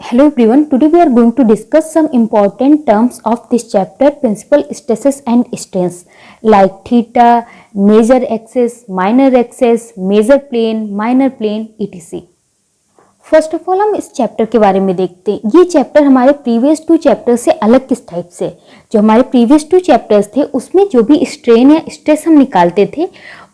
Hello everyone, today we are going to discuss some important terms of this chapter, principal stresses and strains like theta, major axis, minor axis, major plane, minor plane, etc. First of all हम इस chapter के बारे में देखते हैं। ये chapter हमारे previous 2 chapter से अलग किस टाइप से, जो हमारे प्रीवियस 2 चैप्टर्स थे उसमें जो भी स्ट्रेन या स्ट्रेस हम निकालते थे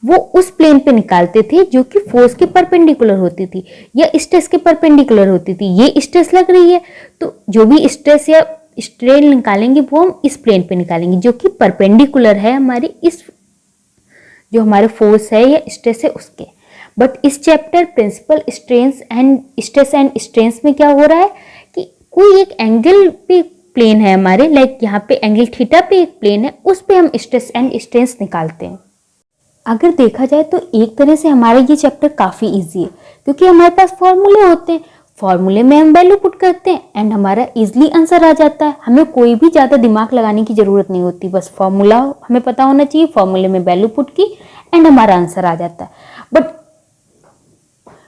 वो उस प्लेन पे निकालते थे जो कि फोर्स के परपेंडिकुलर होती थी या स्ट्रेस के परपेंडिकुलर होती थी। ये स्ट्रेस लग रही है तो जो भी स्ट्रेस या स्ट्रेन निकालेंगे वो हम इस प्लेन पे निकालेंगे जो कि परपेंडिकुलर है हमारी इस जो हमारे फोर्स है या स्ट्रेस है उसके। बट इस chapter principal stress and strains में क्या हो रहा है कि कोई एक एंगल पे प्लेन है हमारे, लाइक यहाँ पे एंगल थीटा पे एक प्लेन है, उस पे हम स्ट्रेस एंड स्ट्रेन्स निकालते हैं। अगर देखा जाए तो एक तरह से हमारा ये चैप्टर काफ़ी इजी है क्योंकि हमारे पास फॉर्मूले होते हैं, फॉर्मूले में हम वैल्यू पुट करते हैं एंड हमारा इजीली आंसर आ जाता है। हमें कोई भी ज़्यादा दिमाग लगाने की ज़रूरत नहीं होती, बस फॉर्मूला हमें पता होना चाहिए, फॉर्मूले में वैल्यू पुट की एंड हमारा आंसर आ जाता है। बट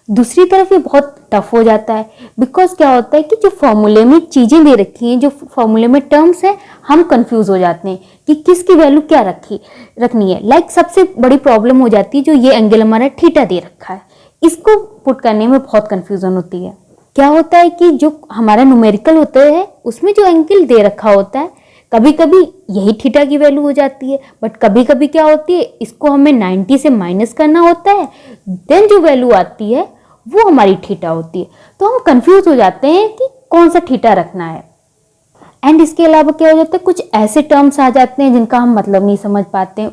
दूसरी तरफ ये बहुत टफ हो जाता है बिकॉज क्या होता है कि जो फॉर्मूले में चीज़ें दे रखी हैं, जो फॉर्मूले में टर्म्स हैं, हम कंफ्यूज हो जाते हैं कि किसकी वैल्यू क्या रखनी है। लाइक सबसे बड़ी प्रॉब्लम हो जाती है जो ये एंगल हमारा थीटा दे रखा है, इसको पुट करने में बहुत कंफ्यूजन होती है। क्या होता है कि जो हमारा न्यूमेरिकल होता है उसमें जो एंगल दे रखा होता है कभी कभी यही थीटा की वैल्यू हो जाती है, बट कभी कभी क्या होती है इसको हमें 90 से माइनस करना होता है, देन जो वैल्यू आती है वो हमारी थीटा होती है। तो हम कंफ्यूज हो जाते हैं कि कौन सा थीटा रखना है। एंड इसके अलावा क्या हो जाता है, कुछ ऐसे टर्म्स आ जाते हैं जिनका हम मतलब नहीं समझ पाते हैं,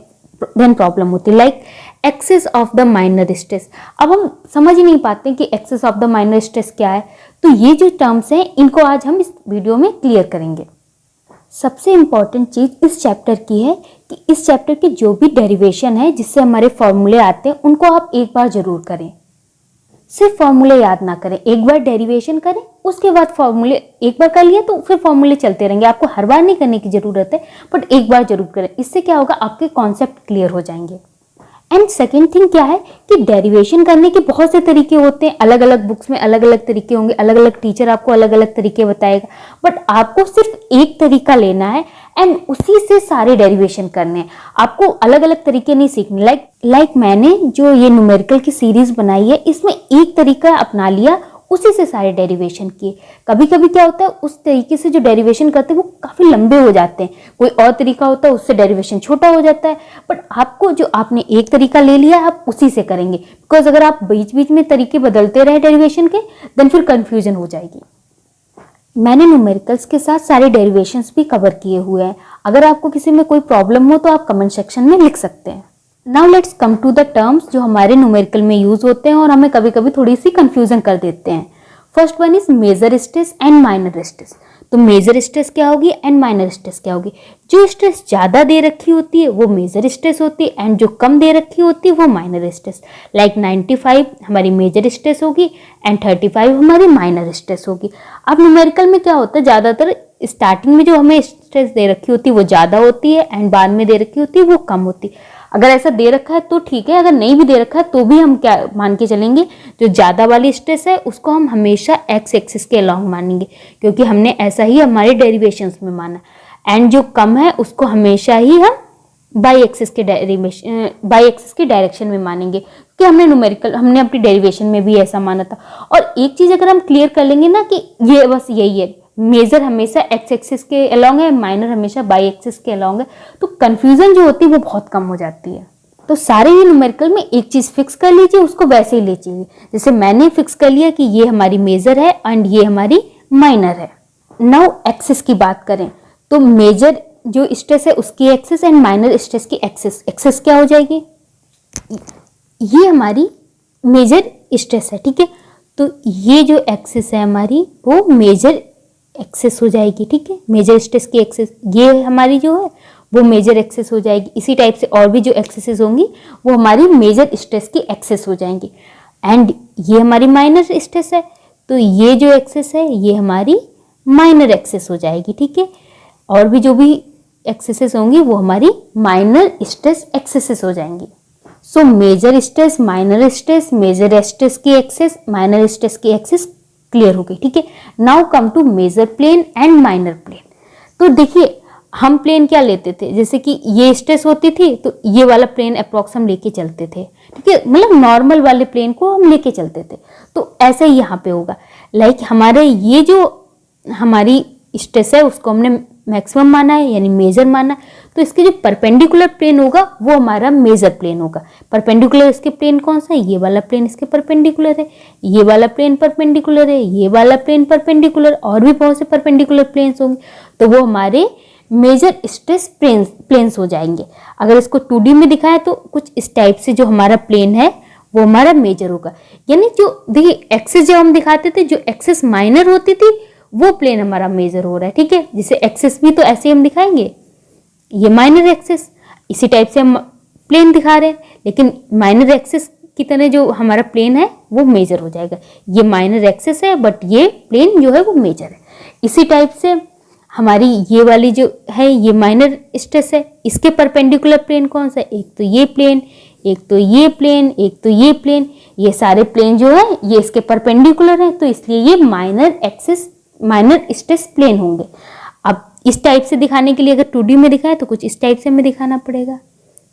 देन प्रॉब्लम होती है। Like axis of the minor stress, अब हम समझ ही नहीं पाते कि axis of the minor stress क्या है। तो ये जो टर्म्स हैं इनको आज हम इस वीडियो में क्लियर करेंगे। सबसे इंपॉर्टेंट चीज़ इस चैप्टर की है कि इस चैप्टर के जो भी डेरिवेशन है जिससे हमारे फॉर्मूले आते हैं उनको आप एक बार जरूर करें। सिर्फ फॉर्मूले याद ना करें, एक बार डेरिवेशन करें, उसके बाद फॉर्मूले एक बार कर लिए तो फिर फॉर्मूले चलते रहेंगे। आपको हर बार नहीं करने की जरूरत है बट एक बार जरूर करें, इससे क्या होगा आपके कॉन्सेप्ट क्लियर हो जाएंगे। एंड सेकेंड थिंग क्या है कि डेरिवेशन करने के बहुत से तरीके होते हैं, अलग अलग बुक्स में अलग अलग तरीके होंगे, अलग अलग टीचर आपको अलग अलग तरीके बताएगा, बट आपको सिर्फ एक तरीका लेना है एंड उसी से सारे डेरिवेशन करने हैं। आपको अलग अलग तरीके नहीं सीखने। लाइक मैंने जो ये न्यूमेरिकल की सीरीज बनाई है इसमें एक तरीका अपना लिया, उसी से सारे डेरिवेशन किए। कभी कभी क्या होता है उस तरीके से जो डेरिवेशन करते हैं वो काफ़ी लंबे हो जाते हैं, कोई और तरीका होता है उससे डेरिवेशन छोटा हो जाता है, बट आपको जो आपने एक तरीका ले लिया आप उसी से करेंगे। बिकॉज अगर आप बीच बीच में तरीके बदलते रहे डेरिवेशन के देन फिर कंफ्यूजन हो जाएगी। मैंने न्यूमेरिकल्स के साथ सारे डेरिवेशंस भी कवर किए हुए हैं, अगर आपको किसी में कोई प्रॉब्लम हो तो आप कमेंट सेक्शन में लिख सकते हैं। Now let's come to the terms जो हमारे न्यूमेरिकल में यूज होते हैं और हमें कभी कभी थोड़ी सी कंफ्यूजन कर देते हैं। First one is major stress and minor stress. तो मेजर स्ट्रेस क्या होगी एंड माइनर स्ट्रेस क्या होगी। जो स्ट्रेस ज़्यादा दे रखी होती है वो मेजर स्ट्रेस होती है एंड जो कम दे रखी होती है वो माइनर स्ट्रेस। लाइक 95 हमारी मेजर स्ट्रेस होगी एंड 35 हमारी माइनर स्ट्रेस होगी। अब न्यूमेरिकल में क्या होता है, ज़्यादातर स्टार्टिंग में जो हमें स्ट्रेस दे रखी होती है वो ज़्यादा होती है एंड बाद में दे रखी होती है वो कम होती है। अगर ऐसा दे रखा है तो ठीक है, अगर नहीं भी दे रखा है तो भी हम क्या मान के चलेंगे, जो ज़्यादा वाली स्ट्रेस है उसको हम हमेशा एक्स एक्सिस के अलोंग मानेंगे क्योंकि हमने ऐसा ही हमारे डेरिवेशंस में माना। एंड जो कम है उसको हमेशा ही हम बाई एक्सिस के डायरेक्शन में मानेंगे क्योंकि हमने अपनी डेरिवेशन में भी ऐसा माना था। और एक चीज़ अगर हम क्लियर कर लेंगे ना कि ये बस यही है, मेजर हमेशा एक्स एक्सिस के अलोंग है, माइनर हमेशा बाई एक्सिस के अलोंग है, तो कंफ्यूजन जो होती है वो बहुत कम हो जाती है। तो सारे ही न्यूमेरिकल में एक चीज़ फिक्स कर लीजिए, उसको वैसे ही ले चाहिए। जैसे मैंने फिक्स कर लिया कि ये हमारी मेजर है एंड ये हमारी माइनर है। नाउ एक्सिस की बात करें तो मेजर जो स्ट्रेस है उसकी एक्सिस एंड माइनर स्ट्रेस की एक्सिस क्या हो जाएगी, ये हमारी मेजर स्ट्रेस है, ठीक है। तो ये जो एक्सिस है हमारी वो मेजर एक्सेस हो जाएगी, ठीक है। मेजर स्ट्रेस की एक्सेस ये हमारी जो है वो मेजर एक्सेस हो जाएगी। इसी टाइप से और भी जो एक्सेसेस होंगी वो हमारी मेजर स्ट्रेस की एक्सेस हो जाएंगी। एंड ये हमारी माइनर स्ट्रेस है तो ये जो एक्सेस है ये हमारी माइनर एक्सेस हो जाएगी, ठीक है। और भी जो भी एक्सेसेस होंगी वो हमारी माइनर स्ट्रेस एक्सेसेस हो जाएंगी। So major stress, minor stress, major stress की एक्सेस, माइनर स्ट्रेस की एक्सेस क्लियर हो गई, ठीक है। Now come to major plane and minor plane. तो देखिए हम प्लेन क्या लेते थे, जैसे कि ये स्ट्रेस होती थी तो ये वाला प्लेन अप्रॉक्स हम लेके चलते थे, ठीक है, मतलब नॉर्मल वाले प्लेन को हम लेके चलते थे। तो ऐसा ही यहाँ पे होगा, लाइक हमारे ये जो हमारी स्ट्रेस है उसको हमने मैक्सिमम माना है यानी मेजर माना, तो इसके जो परपेंडिकुलर प्लेन होगा वो हमारा मेजर प्लेन होगा। परपेंडिकुलर इसके प्लेन कौन सा है, ये वाला प्लेन इसके परपेंडिकुलर है, ये वाला प्लेन परपेंडिकुलर है, ये वाला प्लेन परपेंडिकुलर, और भी बहुत से परपेंडिकुलर प्लेन्स होंगे, तो वो हमारे मेजर स्ट्रेस प्लेन्स हो जाएंगे। अगर इसको 2D में दिखाएं तो कुछ इस टाइप से जो हमारा प्लेन है वो हमारा मेजर होगा। यानी जो देखिए एक्सिस जब हम दिखाते थे, जो एक्सिस माइनर होती थी वो प्लेन हमारा मेजर हो रहा है, ठीक है। जैसे एक्सिस भी तो ऐसे हम दिखाएंगे, ये माइनर एक्सिस, इसी टाइप से हम प्लेन दिखा रहे हैं, लेकिन माइनर एक्सिस की तरह जो हमारा प्लेन है वो मेजर हो जाएगा। ये माइनर एक्सिस है बट ये प्लेन जो है वो मेजर है। इसी टाइप से हमारी ये वाली जो है ये माइनर स्ट्रेस है, इसके परपेंडिकुलर प्लेन कौन सा है, एक तो ये प्लेन, एक तो ये प्लेन, एक तो ये प्लेन, ये सारे प्लेन जो है ये इसके परपेंडिकुलर है, तो इसलिए ये minor axis minor stress plane होंगे। अब इस टाइप से दिखाने के लिए अगर 2D में दिखाए तो कुछ इस टाइप से हमें दिखाना पड़ेगा,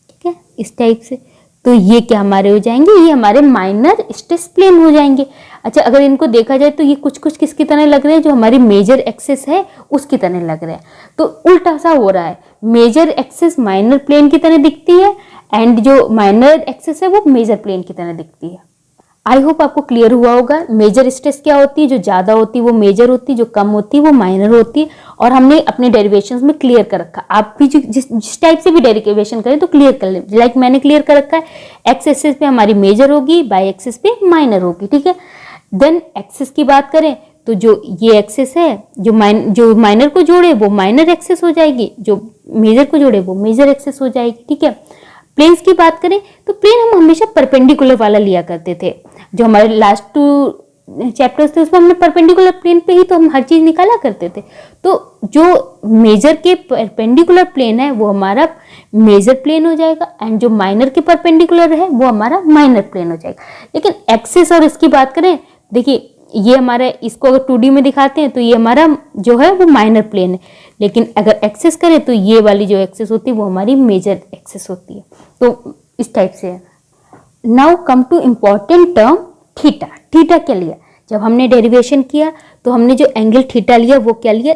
ठीक है, इस टाइप से। तो ये क्या हमारे हो जाएंगे, ये हमारे माइनर स्ट्रेस प्लेन हो जाएंगे। अच्छा अगर इनको देखा जाए तो ये कुछ कुछ किसकी तरह लग रहे हैं, जो हमारी मेजर एक्सिस है उसकी तरह लग रहे हैं। तो उल्टा सा हो रहा है, मेजर एक्सिस माइनर प्लेन की तरह दिखती है एंड जो माइनर एक्सिस है वो मेजर प्लेन की तरह दिखती है। आई होप आपको क्लियर हुआ होगा। मेजर स्ट्रेस क्या होती है, जो ज़्यादा होती है वो मेजर होती है, जो कम होती है वो माइनर होती है, और हमने अपने डेरिवेशंस में क्लियर कर रखा। आप भी जिस टाइप से भी डेरिवेशन करें तो क्लियर कर लें, लाइक मैंने क्लियर कर रखा है। एक्स एक्सिस पे हमारी मेजर होगी, बाई एक्सिस पे माइनर होगी, ठीक है। देन एक्सिस की बात करें तो जो ये एक्सिस है जो माइनर को जोड़े वो माइनर एक्सिस हो जाएगी, जो मेजर को जोड़े वो मेजर एक्सिस हो जाएगी, ठीक है। प्लेन्स की बात करें तो प्लेन हम हमेशा परपेंडिकुलर वाला लिया करते थे। जो हमारे लास्ट 2 चैप्टर्स थे उसमें हमने परपेंडिकुलर प्लेन पे ही तो हम हर चीज निकाला करते थे। तो जो मेजर के परपेंडिकुलर प्लेन है वो हमारा मेजर प्लेन हो जाएगा एंड जो माइनर के परपेंडिकुलर है वो हमारा माइनर प्लेन हो जाएगा। लेकिन एक्सिस और इसकी बात करें, देखिए ये हमारा, इसको अगर 2D में दिखाते हैं तो ये हमारा जो है वो माइनर प्लेन है, लेकिन अगर एक्सिस करें तो ये वाली जो एक्सिस होती है वो हमारी मेजर एक्सिस होती है। तो इस टाइप से है। Now come to important term theta. Theta क्या लिया, जब हमने डेरिवेशन किया तो हमने जो एंगल थीटा लिया वो क्या लिया,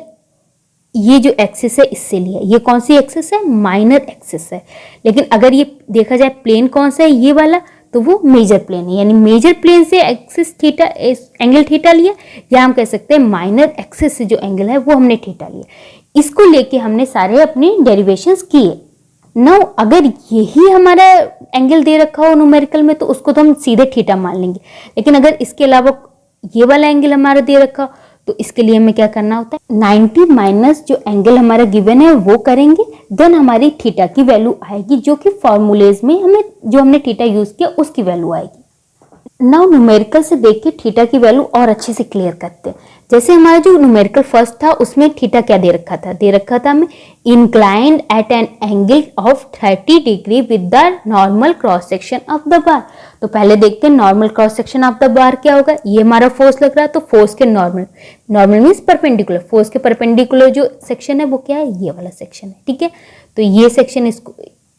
ये जो एक्सिस है इससे लिया। ये कौन सी एक्सिस है, माइनर एक्सिस है। लेकिन अगर ये देखा जाए प्लेन कौन सा है, ये वाला, तो वो मेजर प्लेन है, यानी मेजर प्लेन से एक्सिस थीटा एंगल थीटा लिया, या हम कह सकते हैं माइनर एक्सिस से जो एंगल है वो हमने थीटा लिया। इसको लेके हमने सारे अपने डेरिवेशंस किए। नाउ अगर यही हमारा एंगल दे रखा हो न्यूमेरिकल में तो उसको तो हम सीधे थीटा मान लेंगे, लेकिन अगर इसके अलावा ये वाला एंगल हमारा दे रखा तो इसके लिए हमें क्या करना होता है, 90 माइनस जो एंगल हमारा गिवन है वो करेंगे, देन हमारी थीटा की वैल्यू आएगी, जो कि फॉर्मूलेज में हमें जो हमने थीटा यूज किया उसकी वैल्यू आएगी। नाउ न्यूमेरिकल से देख के थीटा की वैल्यू और अच्छे से क्लियर करते हैं। जैसे हमारा जो न्यूमेरिकल फर्स्ट था उसमें थीटा क्या दे रखा था, दे रखा था हमें inclined at an angle of 30 degree with the normal cross section of the bar. तो पहले देखते हैं normal cross section of the bar क्या होगा। ये हमारा फोर्स लग रहा है तो फोर्स के नॉर्मल मीन्स परपेंडिकुलर, फोर्स के परपेंडिकुलर जो सेक्शन है वो क्या है, ये वाला सेक्शन है, ठीक है। तो ये सेक्शन,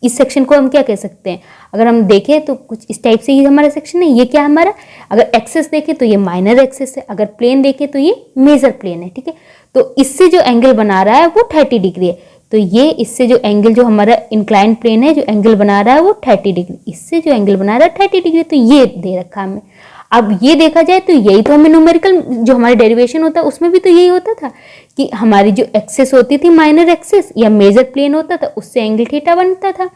इस सेक्शन को हम क्या कह सकते हैं, अगर हम देखें तो कुछ इस टाइप से ये हमारा सेक्शन है। ये क्या है हमारा, अगर एक्सिस देखें तो ये माइनर एक्सिस है, अगर प्लेन देखें तो ये मेजर प्लेन है, ठीक है। तो इससे जो एंगल बना रहा है वो 30 डिग्री है। तो ये इससे जो एंगल जो हमारा इंक्लाइंड प्लेन है जो एंगल बना रहा है वो 30 डिग्री, इससे जो एंगल बना रहा है 30 डिग्री, तो ये दे रखा हमें। अब ये देखा जाए तो यही तो हमें न्यूमेरिकल जो हमारा डेरिवेशन होता है उसमें भी तो यही होता था कि हमारी जो एक्सिस होती थी माइनर एक्सिस या मेजर प्लेन होता था उससे एंगल थीटा बनता था।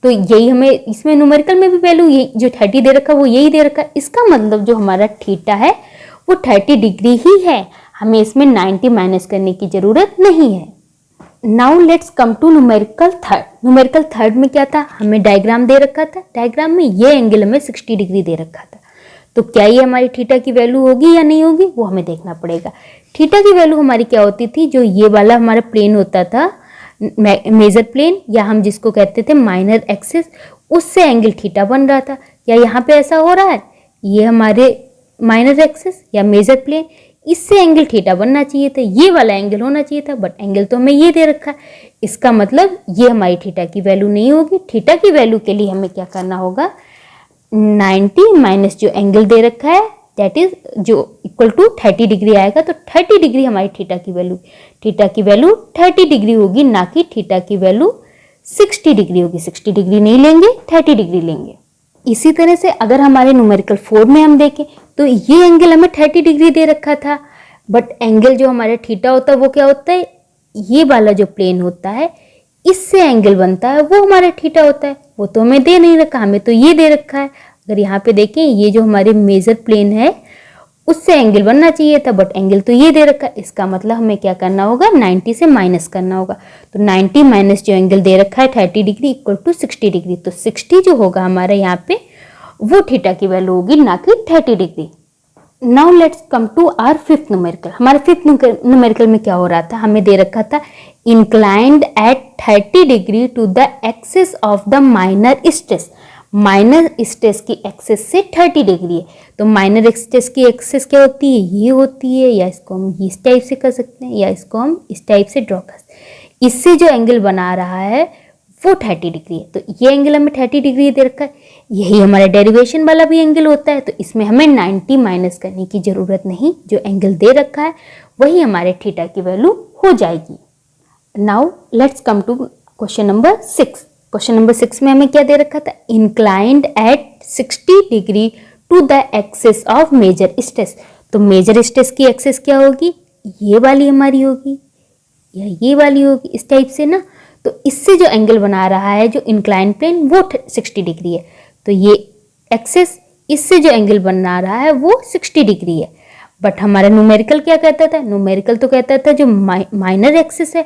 तो यही हमें इसमें न्यूमेरिकल में भी वैल्यू ये जो 30 दे रखा है वो यही दे रखा है। इसका मतलब जो हमारा थीटा है वो 30 डिग्री ही है, हमें इसमें 90 माइनस करने की जरूरत नहीं है। Now let's come to numerical third. Numerical third में क्या था, हमें डायग्राम दे रखा था, डायग्राम में ये एंगल हमें 60 डिग्री दे रखा था। तो क्या ये हमारी थीटा की वैल्यू होगी या नहीं होगी वो हमें देखना पड़ेगा। थीटा की वैल्यू हमारी क्या होती थी, जो ये वाला हमारा प्लेन होता था मेजर प्लेन या हम जिसको कहते थे माइनर एक्सिस, उससे एंगल थीटा बन रहा था। क्या यहाँ पे ऐसा हो रहा है, ये हमारे माइनर एक्सिस या मेजर प्लेन, इससे एंगल थीटा बनना चाहिए था, ये वाला एंगल होना चाहिए था, बट एंगल तो हमें ये दे रखा है। इसका मतलब ये हमारी थीटा की वैल्यू नहीं होगी। थीटा की वैल्यू के लिए हमें क्या करना होगा, 90 माइनस जो एंगल दे रखा है दैट इज जो इक्वल टू 30 डिग्री आएगा, तो 30 डिग्री हमारी थीटा की वैल्यू 30 डिग्री होगी, ना कि थीटा की वैल्यू 60 डिग्री होगी। 60 डिग्री नहीं लेंगे, 30 डिग्री लेंगे। इसी तरह से अगर हमारे न्यूमेरिकल 4 में हम देखें तो ये एंगल हमें 30 डिग्री दे रखा था, बट एंगल जो हमारे थीटा होता है वो क्या होता है, ये वाला जो प्लेन होता है इससे एंगल बनता है वो हमारा थीटा होता है। वो तो हमें दे नहीं रखा, हमें तो ये दे रखा है। अगर यहाँ पे देखें ये जो हमारे मेजर प्लेन है उससे एंगल बनना चाहिए था, बट एंगल तो ये दे रखा है। इसका मतलब हमें क्या करना होगा, 90 से माइनस करना होगा। तो 90 माइनस जो एंगल दे रखा है 30 डिग्री इक्वल टू 60 डिग्री, तो 60 जो होगा हमारे यहाँ पे वो थीटा की वैल्यू होगी, ना कि 30 degree. Now let's come to our fifth numerical. हमारे फिफ्थ न्यूमेरिकल में क्या हो रहा था, हमें दे रखा था inclined at 30 degree to the axis of the minor stress. Minor stress की एक्सिस से 30 डिग्री है, तो माइनर स्ट्रेस की एक्सिस क्या होती है, ये होती है, या इसको हम इस टाइप से कर सकते हैं, या इसको हम इस टाइप से ड्रॉ कर सकते हैं। इससे जो एंगल बना रहा है वो 30 डिग्री है, तो ये एंगल हमें 30 डिग्री दे रखा है। यही हमारा डेरिवेशन वाला भी एंगल होता है, तो इसमें हमें 90 माइनस करने की जरूरत नहीं। जो एंगल दे रखा है वही हमारे थीटा की वैल्यू हो जाएगी। Now let's come to question number 6। Question number 6 में हमें क्या दे रखा था, inclined at 60 degree to the axis of major stress. तो मेजर स्ट्रेस की एक्सिस क्या होगी, ये वाली हमारी होगी या ये वाली होगी, इस टाइप से ना। तो इससे जो एंगल बना रहा है जो इंक्लाइन प्लेन वो 60 डिग्री है, तो ये एक्सिस इससे जो एंगल बना रहा है वो 60 डिग्री है। बट हमारा न्यूमेरिकल क्या कहता था, न्यूमेरिकल तो कहता था जो माइनर एक्सिस है,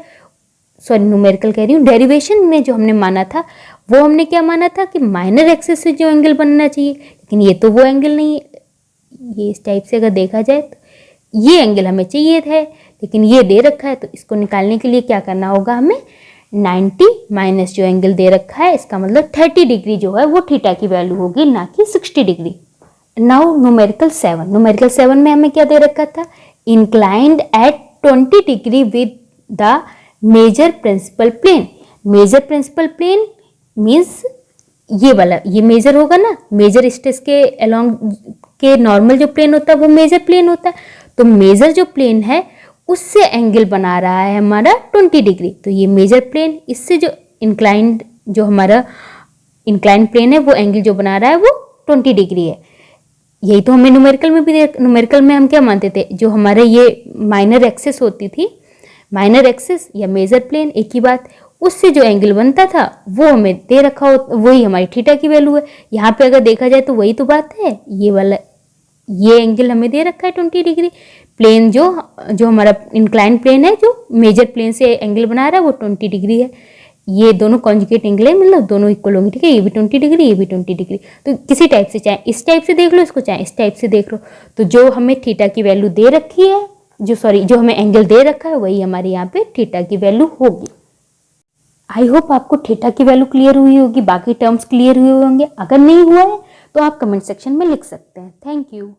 सॉरी न्यूमेरिकल कह रही हूँ, डेरिवेशन में जो हमने माना था वो हमने क्या माना था कि माइनर एक्सिस से जो एंगल बनना चाहिए, लेकिन ये तो वो एंगल नहीं है। ये इस टाइप से अगर देखा जाए तो ये एंगल हमें चाहिए था, लेकिन ये दे रखा है, तो इसको निकालने के लिए क्या करना होगा, हमें 90 माइनस जो एंगल दे रखा है, इसका मतलब 30 डिग्री जो है वो थीटा की वैल्यू होगी, ना कि 60 डिग्री। Now numerical 7। न्यूमेरिकल 7 में हमें क्या दे रखा था, inclined at 20 degree with the major principal plane. Major principal plane means ये वाला, ये मेजर होगा ना, मेजर स्ट्रेस के अलोंग के नॉर्मल जो प्लेन होता है वो मेजर प्लेन होता है। तो मेजर जो प्लेन है उससे एंगल बना रहा है हमारा 20 डिग्री। तो ये मेजर प्लेन, इससे जो इंक्लाइंड जो हमारा इंक्लाइंड प्लेन है वो एंगल जो बना रहा है वो 20 डिग्री है। यही तो हमें न्यूमेरिकल में भी, न्यूमेरिकल में हम क्या मानते थे, जो हमारे ये माइनर एक्सिस होती थी, माइनर एक्सिस या मेजर प्लेन एक ही बात, उससे जो एंगल बनता था वो हमें दे रखा हो, वही हमारी थीटा की वैल्यू है। यहाँ पे अगर देखा जाए तो वही तो बात है, ये वाला ये एंगल हमें दे रखा है 20 डिग्री। प्लेन जो हमारा इंक्लाइन प्लेन है जो मेजर प्लेन से एंगल बना रहा है वो 20 डिग्री है। ये दोनों कॉन्जुगेट एंगल है, मतलब दोनों इक्वल होंगे, ठीक है। ये भी 20 डिग्री, ये भी 20 डिग्री। तो किसी टाइप से, चाहे इस टाइप से देख लो इसको, चाहे इस टाइप से देख लो, तो जो हमें थीटा की वैल्यू दे रखी है, जो हमें एंगल दे रखा है वही हमारे यहाँ पे थीटा की वैल्यू होगी। आई होप आपको थीटा की वैल्यू क्लियर हुई होगी, बाकी टर्म्स क्लियर हुए होंगे। अगर नहीं हुआ है तो आप कमेंट सेक्शन में लिख सकते हैं। Thank you.